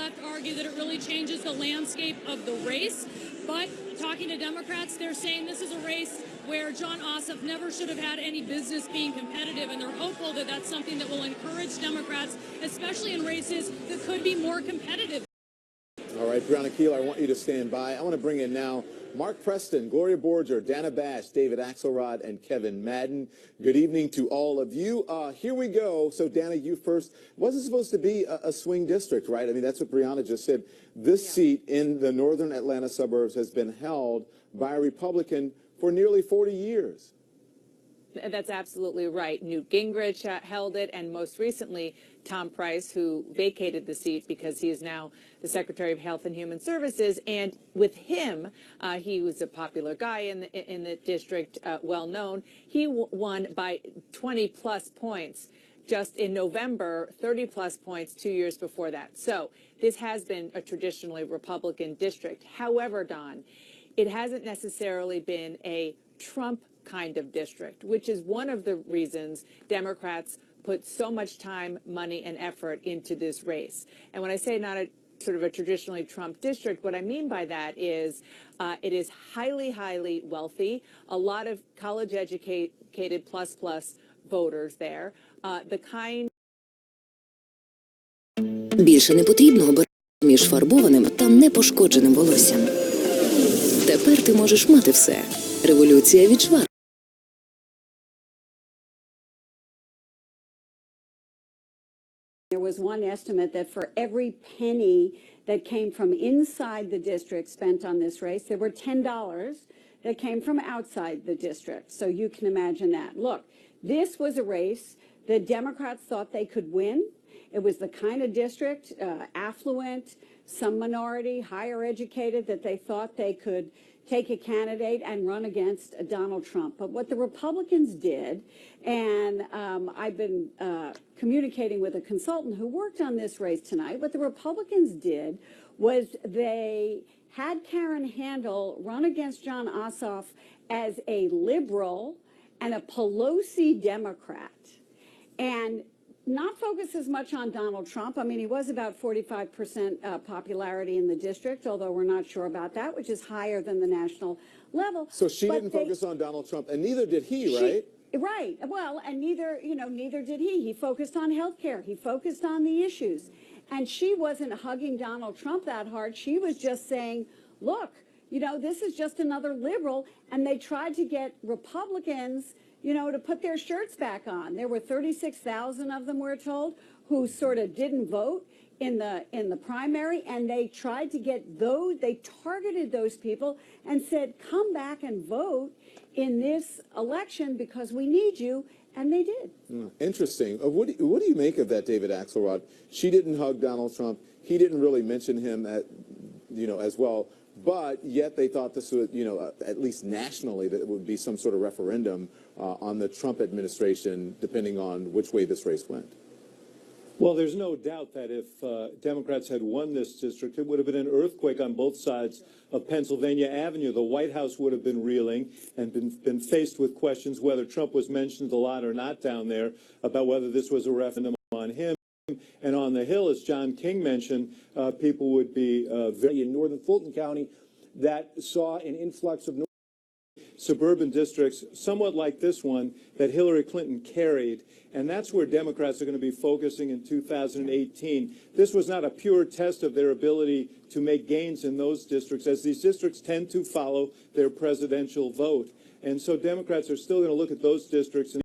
left argue that it really changes the landscape of the race. But talking to Democrats, they're saying this is a race where John Ossoff never should have had any business being competitive, and they're hopeful that that's something that will encourage Democrats, especially in races that could be more competitive. All right, Brianna Keilar, I want you to stand by. I want to bring in now Mark Preston, Gloria Borger, Dana Bash, David Axelrod, and Kevin Madden. Good evening to all of you. Here we go. So, Dana, you first. Wasn't supposed to be a swing district, right? I mean, that's what Brianna just said. This seat in the northern Atlanta suburbs has been held by a Republican for nearly 40 years. That's absolutely right. Newt Gingrich held it, and most recently, Tom Price, who vacated the seat because he is now the Secretary of Health and Human Services. And with him, he was a popular guy in the district, well known. He won by 20-plus points just in November, 30-plus points 2 years before that. So this has been a traditionally Republican district. However, Don, it hasn't necessarily been a Trump kind of district, which is one of the reasons Democrats put so much time, money, and effort into this race. And when I say not a sort of a traditionally Trump district, what I mean by that is it is highly, highly wealthy, a lot of college-educated plus voters there, the kind... Більше не потрібно обирати між фарбованим та непошкодженим волоссям. Тепер ти можеш мати все. Революція від Швар. There was one estimate that for every penny that came from inside the district spent on this race, there were $10 that came from outside the district. So you can imagine that. Look, this was a race that Democrats thought they could win. It was the kind of district, affluent, some minority, higher educated, that they thought they could take a candidate and run against Donald Trump. But what the Republicans did, and I've been communicating with a consultant who worked on this race tonight, what the Republicans did was they had Karen Handel run against John Ossoff as a liberal and a Pelosi Democrat, and not focus as much on Donald Trump. I mean, he was about 45% popularity in the district, although we're not sure about that, which is higher than the national level. So she didn't focus on Donald Trump, and neither did he, right? Right. Well, and neither did he. He focused on health care. He focused on the issues. And she wasn't hugging Donald Trump that hard. She was just saying, look, this is just another liberal. And they tried to get Republicans to put their shirts back on. There were 36,000 of them, we're told, who sort of didn't vote in the primary, and they tried to get those, they targeted those people and said, come back and vote in this election because we need you, and they did. Interesting. What do you make of that, David Axelrod? She didn't hug Donald Trump. He didn't really mention him as well. But yet they thought this would, at least nationally, that it would be some sort of referendum on the Trump administration, depending on which way this race went. Well, there's no doubt that if Democrats had won this district, it would have been an earthquake on both sides of Pennsylvania Avenue. The White House would have been reeling and been faced with questions whether Trump was mentioned a lot or not down there, about whether this was a referendum on him. And on the Hill, as John King mentioned, people would be very in northern Fulton County that saw an influx of suburban districts, somewhat like this one, that Hillary Clinton carried. And that's where Democrats are going to be focusing in 2018. This was not a pure test of their ability to make gains in those districts, as these districts tend to follow their presidential vote. And so Democrats are still going to look at those districts and